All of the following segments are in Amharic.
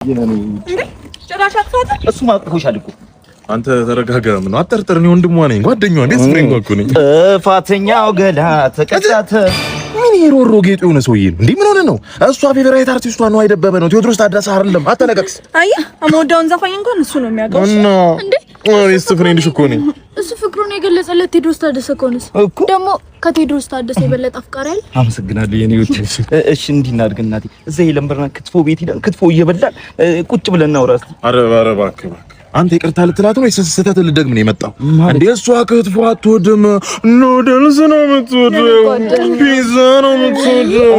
ጭራሽ አጥፋታ እሱ ማጥፎሻል እኮ አንተ ተረጋጋ። ምን አጠርጥርኝ? ወንድሟ ነኝ፣ ጓደኛዋ እንዴት ፍሬንድ እኮ ነኝ። ጥፋተኛው ገላ ተቀጣተ። ምን ይሮሮ ጌጡ የሆነ ሰውዬ ነው እንዴ? ምን ሆነ ነው? እሷ ፌቨራይት አርቲስቷ ነው አይደበበ ነው ቴዎድሮስ ታደሰ አይደለም። አተለቀቅስ አያ አሞዳውን ዘፋኝ እንኳን እሱ ነው የሚያውቀው እንዴ? እኔስ ፍሬንድሽ እኮ ነኝ። እሱ ፍቅሩን የገለጸለት ቴዎድሮስ ታደሰ ኮንስ ደግሞ ከቴዎድሮስ ታደሰ የበለጠ አፍቃሪ አይደል? አመሰግናለሁ የኔ ውጭ። እሺ እንዲህ እናድርግ እናቴ፣ እዛ የለምበርና ክትፎ ቤት ሄደን ክትፎ እየበላን ቁጭ ብለን እናውራ እስቲ። ኧረ እባክህ አንተ ይቅርታ ልትላት ነው ስህተት ልደግም ነው የመጣው እንዴ? እሷ ክትፎ አትወድም፣ ኑድልስ ነው የምትወደው፣ ፒዛ ነው የምትወደው።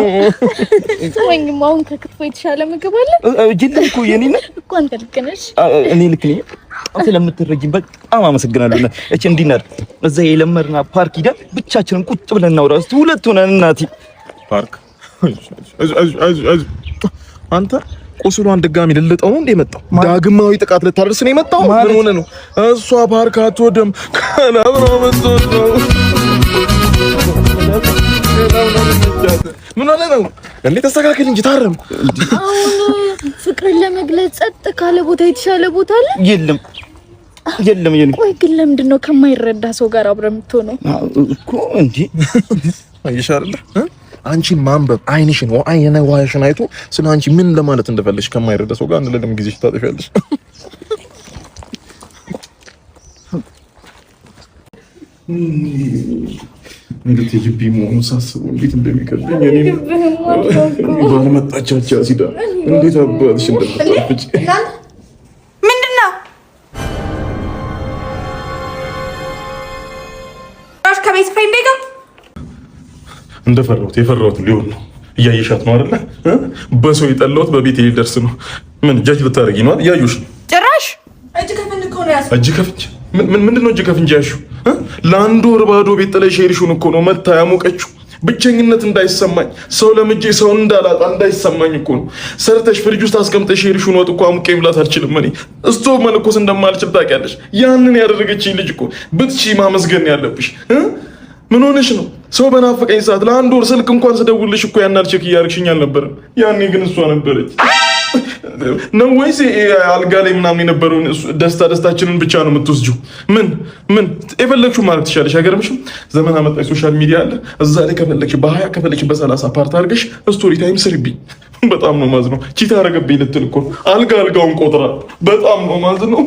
ወይም አሁን ከክትፎ የተሻለ ምግብ አለ? ጅልም እኮ የኔ ነህ እኮ አንተ ልክ ነሽ። እኔ ልክ ነኝ። ስለምትረጂኝ በጣም አመሰግናለሁ። እቺ እንዲህ እናድርግ፣ እዛ የለመርና ፓርክ ሄደን ብቻችንን ቁጭ ብለን እናውራ እስቲ፣ ሁለት ሆነን እናቴ። ፓርክ አንተ ቁስሏን ድጋሚ ልልጠው ነው እንደ የመጣው ዳግማዊ ጥቃት ልታደርስ ነው የመጣው። ምን ሆነ ነው? እሷ ፓርክ አትወድም፣ ከላም ነው የምትወደው። ምን ሆነ ነው እንዴ? ተስተካከል እንጂ ታረም። አሁን ፍቅርን ለመግለጽ ጸጥ ካለ ቦታ የተሻለ ቦታ አለ? የለም የኔ። ቆይ ግን ለምንድን ነው ከማይረዳ ሰው ጋር አብረን የምትሆነው እኮ እንዴ? አይሻልም አንቺ ማንበብ አይንሽን ዋሽን አይቶ ስለ አንቺ ምን ለማለት እንደፈለሽ ከማይረዳ ሰው ጋር ለለም ጊዜሽ ታጠፊያለሽ። እንዴት ይጅቢ ሞኑ ሳስቡ እንዴት እንደሚከብደኝ እኔ ባልመጣቻቻ ሲዳ እንዴት አባትሽ እንደምታጥፍጭ ምንድነው? ራሽ ከቤት ፍሬንዴ ጋር እንደፈራሁት የፈራሁት ሊሆን ነው። እያየሻት ነው አይደለ? በሰው የጠላሁት በቤት ሊደርስ ነው። ምን ጃጅ ልታረጊ ነው? እያዩሽ ጭራሽ እጅ ከፍንጅ እኮ ነው ያዝኩት። እጅ ከፍንጅ ምንድን ነው? እጅ ከፍንጅ ያልሽው ለአንድ ወር ባዶ ቤት ጥለሽ ሄድሽውን እኮ ነው መታ ያሞቀችው። ብቸኝነት እንዳይሰማኝ ሰው ለምጄ ሰው እንዳላጣ እንዳይሰማኝ እኮ ነው። ሰርተሽ ፍሪጅ ውስጥ አስቀምጠሽ ሄድሽውን ወጥ እኮ አሙቄ ብላት አልችልም። እኔ እስቶቭ መለኮስ እንደማልችል ታውቂያለሽ። ያንን ያደረገችኝ ልጅ እኮ ብትሺ ማመስገን ያለብሽ። ምን ሆነሽ ነው? ሰው በናፈቀኝ ሰዓት ለአንድ ወር ስልክ እንኳን ስደውልሽ እኮ ያናል ቼክ እያደረግሽኝ አልነበረም? ያኔ ግን እሷ ነበረች ነው ወይስ አልጋ ላይ ምናምን የነበረውን ደስታችንን ብቻ ነው የምትወስጂው? ምን የፈለግሽው ማለት ትችላለሽ። አይገርምሽም? ዘመን አመጣሽ ሶሻል ሚዲያ አለ። እዛ ላይ ከፈለግሽ በ20 ከፈለግሽ በ30 ፓርት አድርገሽ ስቶሪ ታይም ስሪብኝ። በጣም ነው ማዝነው። ቺታ አደረገብኝ ልትል እኮ አልጋውን ቆጥራ። በጣም ነው ማዝነው።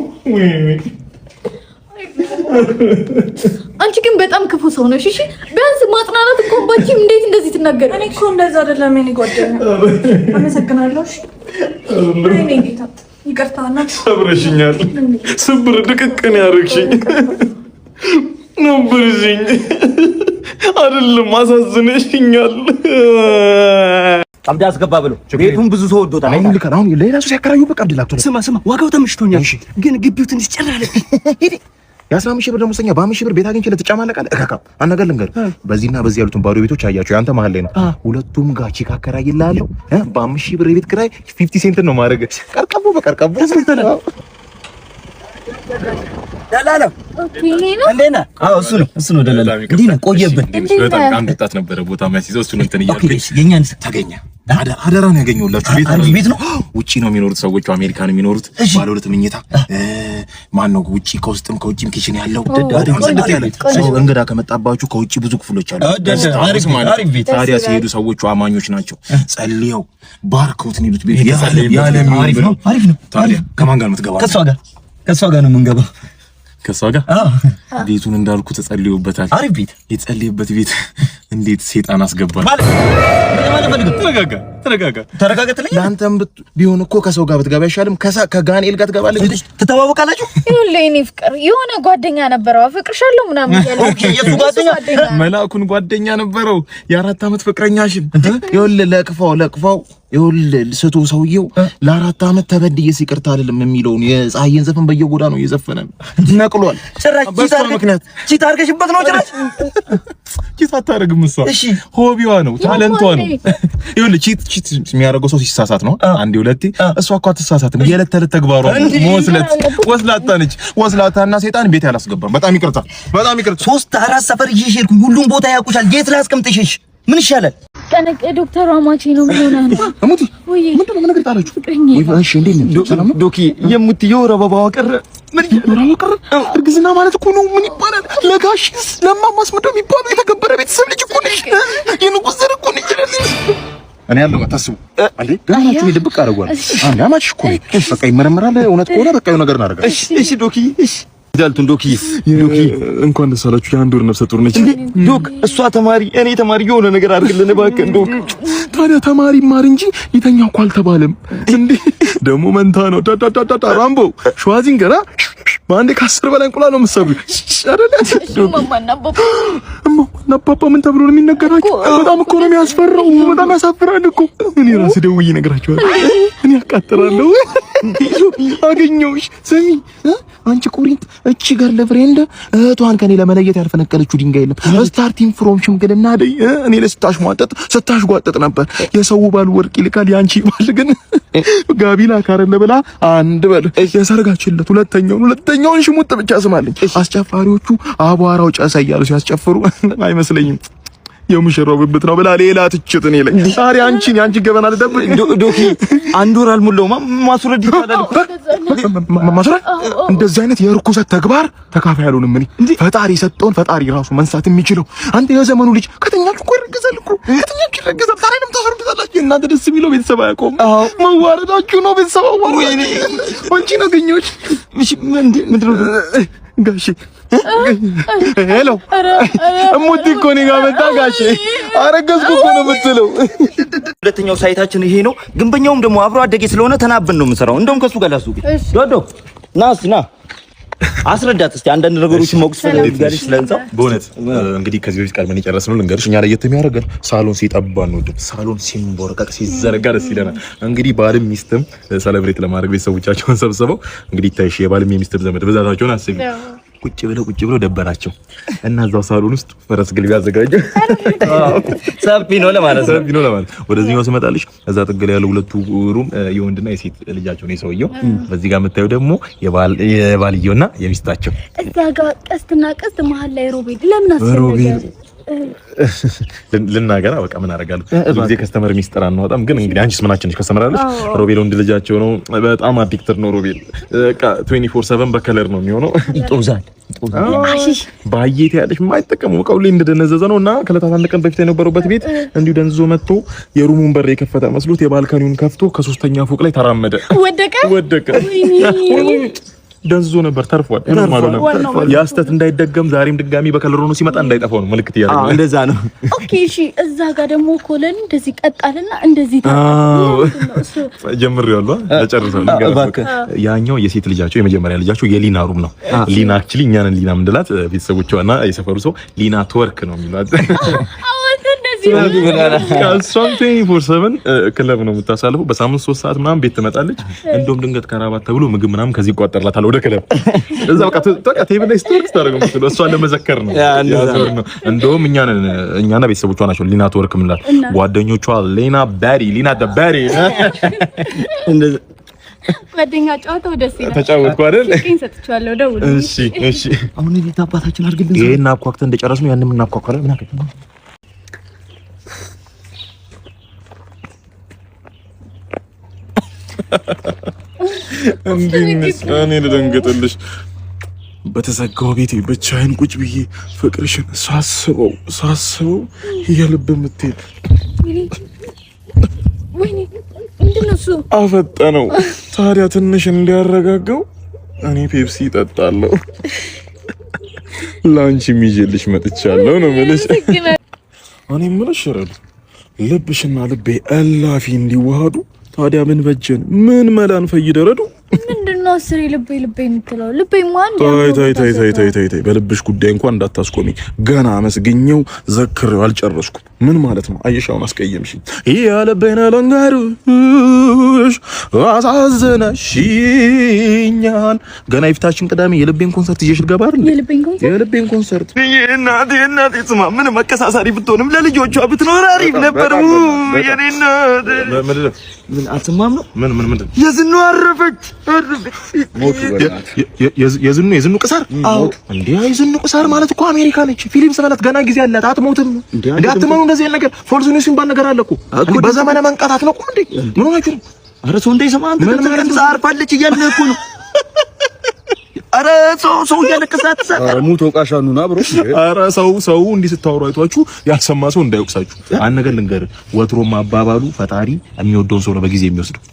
አንቺ ግን በጣም ክፉ ሰው ነሽ። እሺ ቢያንስ ማጽናናት እንኳን ባንቺም እንዴት እንደዚህ ትናገራለሽ? እኔ እኮ እንደዛ አይደለም የኔ ጓደኛ። አመሰግናለሁ። እሺ እኔ ጌታ ይቅርታና ሰብረሽኛል። ስብር ድቅቅን ያረግሽኝ ነበርሽኝ አይደለም አሳዝነሽኛል። ቀብድ አስገባ ብሎ ቤቱን ብዙ ሰው ወዶታል። አሁን ሌላ ሰው ሲያከራዩ በቀብድ ላክቶ ስማ ዋጋው ተመችቶኛል፣ ግን ግቢው ትንሽ ጭር አለ። የ15 ሺህ ብር ደሞዝተኛ በ5 ሺህ ብር ቤት አግኝቼ ልትጨማለቃለህ? እካካ አናገር ልንገር፣ በዚህና በዚህ ያሉትን ባዶ ቤቶች አያቸው ያንተ መሀል ላይ ነው። ሁለቱም ጋር ቺክ አከራይልሃለሁ። በ5 ሺህ ብር የቤት ኪራይ 50 ሴንት ነው ማድረግ። ቀርቀቦ በቀርቀቦ ተስልተና ደላላ እንዴት ነህ? አዎ እሱ ነው ደላላ። እንዴት ነህ? ቆየብን። በጣም አንድ ወጣት ነበረ ቦታ የሚያስይዘው እሱን እንትን እያልኩኝ የኛን ታገኛ አደራ ነው ያገኘሁላችሁ። ቤት ነው ውጪ ነው የሚኖሩት ሰዎቹ፣ አሜሪካን የሚኖሩት ባለ ሁለት መኝታ። ማን ነው ውጪ ከውስጥም ከውጪም ኪችን ያለው እንግዳ ከመጣባችሁ ከውጪ ብዙ ክፍሎች አሉ። ታዲያ ሲሄዱ ሰዎቹ አማኞች ናቸው። ጸልየው ባርከውት ነው ቤት ያለ አሪፍ ነው። ታዲያ ከማን ጋር የምትገባው? ከሷ ጋር ነው የምንገባው። ከሷ ጋር ቤቱን እንዳልኩ ተጸልዩበታል። አሪፍ ቤት የጸልዩበት ቤት እንዴት ሴጣን አስገባል? ተረጋጋ። ለአንተም ቢሆን እኮ ከሰው ጋር ብትገባ አይሻልም? ከጋኔል ጋር ትገባለች። ትተዋወቃላችሁ? ይኸውልህ የእኔ ፍቅር የሆነ ጓደኛ ነበረው፣ አፍቅርሻለሁ ምናምን እያለ የሱ ጓደኛ መላኩን ጓደኛ ነበረው። የ4 ዓመት ፍቅረኛሽን ይኸውልህ ለቅፋው ይኸውልህ ስቶ ሰውየው ለ4 ዓመት ተበድዬ ይቅርታ አይደለም የሚለውን የፀሐይን ዘፈን በየጎዳናው እየዘፈነ ነቅሏል። ጭራሽ ቺት አድርገሽበት ነው? ጭራሽ ቺት አታደርግም እሷ። እሺ ሆቢዋ ነው፣ ታለንቷ ነው። ይኸውልህ ቺት የሚያደርገው ሰው ሲሳሳት ነው አንዴ ሁለቴ። እሷ እኮ አትሳሳትም። የዕለት ተዕለት ተግባሯ ወስላታ ነች። ወስላታና ሴጣን ቤት ያላስገባም። በጣም ይቅርታ። 3-4 ሰፈር ይዤሽ ሄድኩኝ። ሁሉም ቦታ ያውቁሻል። የት ላስቀምጥሽ? ምን ይሻላል? ቀነቀ ዶክተር አማቼ ነው ሆነ አሙቲ ምንድነው ምን ነገር ጣላችሁ ወይ እሺ እንዴት ነው ሰላም ነው ዶኪ የምትየው ረባባው ቀረ ምን ይራው ቀረ እርግዝና ማለት እኮ ነው ምን ይባላል ለጋሽስ ለማማስ ምንድነው የሚባለው የተከበረ ቤተሰብ ልጅ እኮ ነሽ የንጉስ ዘር እኮ ነሽ እኔ ያለው አታስቡ አንዴ ጋናችሁ ይደብቅ አረጋው አንዴ አማች እኮ በቃ ይመረመራል እውነት ከሆነ በቃ የሆነ ነገር እናደርጋለን እሺ ዶኪ እሺ ዳልቱን ዶኪ እንኳን ደስ አላችሁ የአንድ ወር ነፍሰ ጡር ነች ዶክ እሷ ተማሪ እኔ ተማሪ የሆነ ነገር አድርግልን እባክህ ዶክ ታዲያ ተማሪ ማር እንጂ ይተኛው እኮ አልተባለም እንዴ ደግሞ መንታ ነው ዳዳዳዳ ራምቦ ሸዋዚንገራ ማንዴ ከ10 በላይ እንቁላል ነው የምትሰብሪው አይደል ማማና ፓፓ ምን ተብሎ ነው የሚነገራቸው በጣም እኮ ነው የሚያስፈራው በጣም ያሳፍራል እኮ እኔ ራሴ ደውዬ እነግራቸዋለሁ እኔ አቃጥራለሁ አገኘሁሽ ስሚ አንቺ ቁሪንት እቺ ጋር ለፍሬንድ እህቷን ከኔ ለመለየት ያልፈነቀለችው ድንጋይ የለም ስታርቲንግ ፍሮም ሽምግልና ደይ እኔ ለስታሽ ጓጠጥ ነበር የሰው ባል ወርቅ ይልካል ያንቺ ባል ግን ጋቢላ ካረለ ብላ አንድ በል የሰርጋችለት ሁለተኛውን ሽሙጥ ብቻ ስማለኝ አስጨፋሪዎቹ አቧራው ጨሰ እያሉ ሲያስጨፍሩ አይመስለኝም የሙሽራው ብብት ነው ብላ ሌላ ትችት እኔ ላይ ዛሬ አንቺ ገበና ልደብቅ ዶኪ አንድ ወር አልሞላውም ማስወረድ ይቻላል ማስወረድ እንደዚህ አይነት የርኩሰት ተግባር ተካፋይ ያሉንም እኔ ፈጣሪ ሰጠውን ፈጣሪ ራሱ መንሳት የሚችለው አንተ የዘመኑ ልጅ ከተኛችሁ እኮ ይረገዛል እኮ ከተኛችሁ ይረገዛል ታሪንም ታፈርዱታላችሁ እናንተ ደስ የሚለው ቤተሰብ አያቆም መዋረዳችሁ ነው ቤተሰብ ወይኔ አንቺ ነው ገኞች ምንድነው ጋሺ ሄሎ እሙቲ እኮ እኔ ጋር መጣ ጋሺ አረገዝኩ እኮ ነው የምትለው ሁለተኛው ሳይታችን ይሄ ነው ግንበኛውም ደግሞ አብሮ አደጌ ስለሆነ ተናበን ነው የምንሰራው እንደውም ከሱ ጋር ላሱ ዶዶ ና አስረዳት እስቲ አንዳንድ ነገሮችን ማወቅ ስለጋሪ ስለንጻው በእውነት እንግዲህ ከዚህ በፊት ቀድመን የጨረስነው ልንገርሽ እኛ ላይ የሚያደርገን ሳሎን ሲጠባን ነው ሳሎን ሲንቦርቀቅ ሲዘረጋ ደስ ይለናል እንግዲህ ባልም ሚስትም ሰለብሬት ለማድረግ ቤተሰቦቻቸውን ሰብስበው እንግዲህ ታይሽ የባልም የሚስትም ዘመድ ብዛታቸውን አስቢ ቁጭ ብለው ደበራቸው እና እዛው ሳሎን ውስጥ ፈረስ ግልቢያ ያዘጋጀ ሰፊ ነው ለማለት ወደዚህኛው ስመጣልሽ እዛ ጥግ ላይ ያለው ሁለቱ ሩም የወንድና የሴት ልጃቸው ነው የሰውየው በዚህ ጋር የምታየው ደግሞ የባልየውና የሚስታቸው እዛ ጋር ቀስትና ቀስት መሀል ላይ ሮቤል ለምን አስፈለገ ልናገራ በቃ ምን አደርጋለሁ ብዙ ጊዜ ከስተመር ሚስጥር አናወጣም ግን እንግዲህ አንቺስ ምናችን ነሽ ከስተመር አለሽ ሮቤል ወንድ ልጃቸው ነው በጣም አዲክትድ ነው ሮቤል በቃ 24/7 በከለር ነው የሚሆነው ይጦዛል አሽሽ ባየት ያለሽ የማይጠቀመው በቃ ሁሌ እንደደነዘዘ ነውና ከለታት አንድ ቀን በፊት የነበረበት ቤት እንዲሁ ደንዝዞ መጥቶ የሩሙን በር የከፈተ መስሎት የባልካኒውን ከፍቶ ከ3ኛ ፎቅ ላይ ተራመደ ወደቀ ደንዝዞ ነበር ተርፏል ያስተት እንዳይደገም ዛሬም ድጋሚ በከለር ሆኖ ሲመጣ እንዳይጠፋው ነው ምልክት ያደርጋል እንደዛ ነው ኦኬ እሺ እዛ ጋር ደግሞ ኮለን እንደዚህ ቀጣልና እንደዚህ ታውቃለህ ጀምሬዋለሁ ተጨርሰናል ያኛው የሴት ልጃቸው የመጀመሪያ ልጃቸው የሊና ሩም ነው ሊና አክቹሊ እኛን ሊና ምንድላት ቤተሰቦቿና የሰፈሩ ሰው ሊና ትወርክ ነው የሚሏት ከሷም 24/7 ክለብ ነው የምታሳልፈው በሳምንት 3 ሰዓት ምናምን ቤት ትመጣለች እንደውም ድንገት ከራባት ተብሎ ምግብ ምናምን ከዚህ ይቋጠርላታል ወደ ክለብ እዛ በቃ ቴብል ላይ ስቶርክስ ታደርገው መስሎ እሷን ለመዘከር ነው እንደውም እኛና ቤተሰቦቿ ናቸው ሊና ትወርክ ምንላት ጓደኞቿ ሊና ባሪ እንደዛ ጓደኛ ጫወታው ደስ ይላል ተጫወትኩ አይደል ስኪን ሰጥቻለሁ ደውል እሺ አሁን ቤት አባታችን አድርግልን ይሄን አኳክተን እንደጨረስነው ያንን እናኳኳለን ምን አከተ እኔ ልደንግጥልሽ በተዘጋው ቤቴ ብቻዬን ቁጭ ብዬ ፍቅርሽን ሳስበው የልብ ምትል ወይኔ ምንድነው እሱ አፈጠነው ታዲያ ትንሽ እንዲያረጋጋው እኔ ፔፕሲ እጠጣለሁ ላንቺ ሚጀልሽ መጥቻለሁ ነው ማለት እኔ ምንሽ ረዱ ልብሽና ልቤ እላፊ እንዲዋሃዱ ታዲያ ምን በጀን ምን መላን ፈይደረዱ ምንድነው አስሬ ልቤ የምትለው ልቤ ማን ታይ በልብሽ ጉዳይ እንኳን እንዳታስቆሚ ገና መስገኘው ዘክሬው አልጨረስኩም ምን ማለት ነው አየሻውን አስቀየምሽኝ ያለበና ለንጋሩሽ አሳዘነሽኛል ገና ይፍታችን ቅዳሜ የልቤን ኮንሰርት ይዤሽ ልገባ አይደል የልቤን ኮንሰርት እናቴ ስማ ምን መከሳሳሪ ብትሆንም ለልጆቿ ብትኖር አሪፍ ነበር የኔ እናት ምን አትማም ነው? ምን የዝኑ አረፈች። የዝኑ ቅሳር እንዴ? የዝኑ ቅሳር ማለት እኮ አሜሪካ ነች። ፊልም ሰፈላት ገና ጊዜ አላት። አትሞትም እንዴ? አትመኑ። እንደዚህ ነገር ፎልስ ኒውስ የሚባል ነገር አለ እኮ በዘመነ መንቃታት ነው እኮ እንዴ? ምን ሆናችሁ ነው? ኧረ ሰው እንዳይሰማ አንተ ምን አርፋለች እያልን እኮ ነው። ኧረ ሰው እያለቀሳት ሙቶ ቃሻኑና ብሮ። ኧረ ሰው እንዲህ ስታወሩ አይቷችሁ ያልሰማ ሰው እንዳይወቅሳችሁ። አንድ ነገር ልንገርህ፣ ወትሮም አባባሉ ፈጣሪ የሚወደውን ሰው ነው በጊዜ የሚወስደው።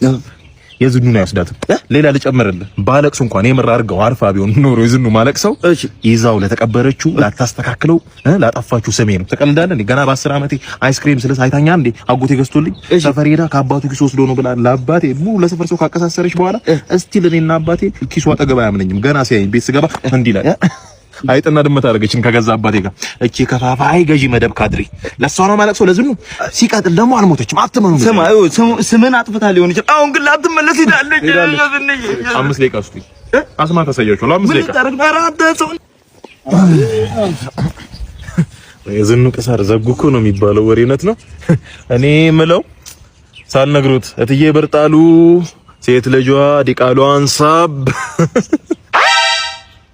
የዝኑን አይወስዳትም። ሌላ ልጨምርልህ፣ ባለቅሱ እንኳን የምር አድርገው አርፋ ቢሆን ኖሮ የዝኑ ማለቅሰው ይዛው ለተቀበረችው ላታስተካክለው ላጠፋችሁ ስሜ ነው። ተቀልዳለህ እንዴ? ገና በ10 ዓመቴ አይስክሪም ስለስ አይታኛ እንዴ አጎቴ ገዝቶልኝ ሰፈር ሄዳ ከአባቱ ኪስ ወስዶ ነው ብላ ለአባቴ ሙሉ ለሰፈር ሰው ካቀሳሰረች በኋላ እስቲ ለኔና አባቴ ኪሱ አጠገብ አያምነኝም። ገና ሲያይ ቤት ስገባ እንዲህ ይላል። አይጥና ድመት አደረገችን ከገዛ አባቴ ጋር። እቺ ከፋፋይ ገዢ መደብ ካድሬ ለሷ ነው ማለቅሰው ለዝኑ። ሲቀጥል ደግሞ አልሞተችም። አትመኑ። ስምን አጥፍታ ሊሆን ይችላል። አሁን ግን ላትመለስ ሄዳለች። 5 ደቂቃ ውስጥ አስማ ተሰያችሁ። 5 ደቂቃ የዝኑ ቅሳር ዘጉ እኮ ነው የሚባለው። ወሬነት ነው። እኔ ምለው ሳልነግሩት እትዬ በርጣሉ ሴት ልጇ ዲቃሏን ሳብ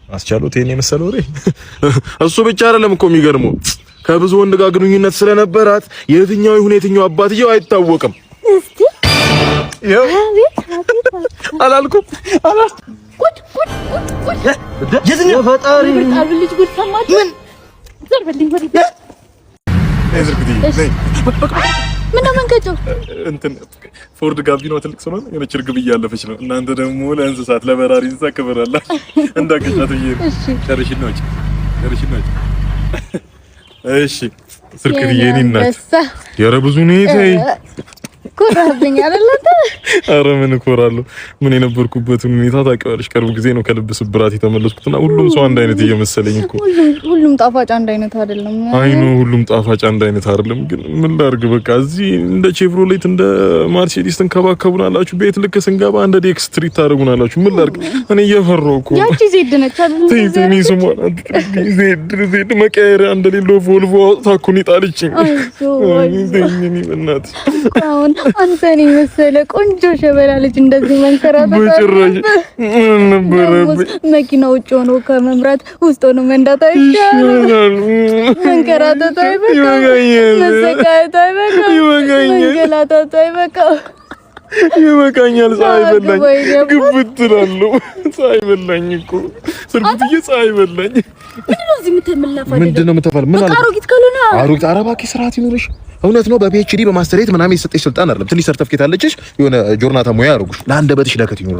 አስቻሉት። የኔ መሰለው ወሬ እሱ ብቻ አይደለም እኮ የሚገርመው ከብዙ ወንድ ጋር ግንኙነት ስለነበራት የትኛው ይሁን የትኛው አባትየው አይታወቅም። እስቲ ያው አላልኩም የዝኑ ፈጣሪ ልጅ ጉድ ሰማች። ምን ዘርበልኝ ወዲ ምን ነው መንገጫው? እንትን ፎርድ ጋቢና ትልቅ ሰው ነው። የሆነች እርግብ እያለፈች ነው። እናንተ ደግሞ ለእንስሳት ለበራሪ እንስሳ ክብር አላችሁ። እንዳገጫት ብዬ ነው። ጨርሽና ወጪ እሺ ስልክ የኔ እናት ያረ ብዙ ነው ይታይ ኮራብኝ አይደለም። ኧረ ምን እኮራለሁ። ምን የነበርኩበትን ሁኔታ ታውቂዋለሽ። ቅርብ ጊዜ ነው ከልብ ስብራት የተመለስኩትና ሁሉም ሰው አንድ አይነት እየመሰለኝ እኮ። ሁሉም ጣፋጭ አንድ አይነት አይደለም። አይ ነው ሁሉም ጣፋጭ አንድ አይነት አይደለም። ግን ምን ላድርግ በቃ እዚህ እንደ ቼቭሮሌት እንደ ማርሴዲስ ተንከባከቡናላችሁ። ቤት ልክ ስንገባ እንደ ዴክስ ስትሪት ታደርጉናላችሁ። ምን ላድርግ እኔ እየፈራሁ እኮ። ያቺ ዜድ ነች አይደል? ዜድ ዜድ መቀየሪያ እንደሌለው ቮልቮ ታኩኒ ጣልችኝ። እናት አሁን አንተን የመሰለ ቆንጆ ሸበላ ልጅ እንደዚህ መንከራተት በጭራሽ ምን ነበር መኪና ውጭ ሆኖ ከመምራት ውስጥ ሆኖ መንዳት አይቻልም። መንከራተት አይበቃም፣ መሰቃየት አይበቃም፣ መንገላታት አይበቃም። ይበቃኛል። ፀሐይ በላኝ፣ ግብት እላለሁ። ፀሐይ በላኝ እኮ ስርጉትዬ፣ ፀሐይ በላኝ። ምንድነው የምትፈል? ምን አለ አሮጊት ካልሆነ አሮጊት አረባኪ ስርዓት ይኖርሽ። እውነት ነው በፒኤችዲ በማስተሬት ምናምን የሰጠሽ ስልጣን አይደለም። ትንሽ ሰርተፍኬት አለችሽ፣ የሆነ ጆርናታ ሙያ ያርጉሽ። ለአንደበትሽ ለከት ይኖር።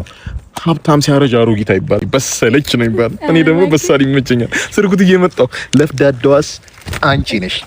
ሀብታም ሲያረጅ አሮጊት አይባል፣ በሰለች ነው ይባል። እኔ ደግሞ በሳል ይመቸኛል። ስርጉትዬ መጣሁ። ለፍዳዳዋስ አንቺ ነሽ።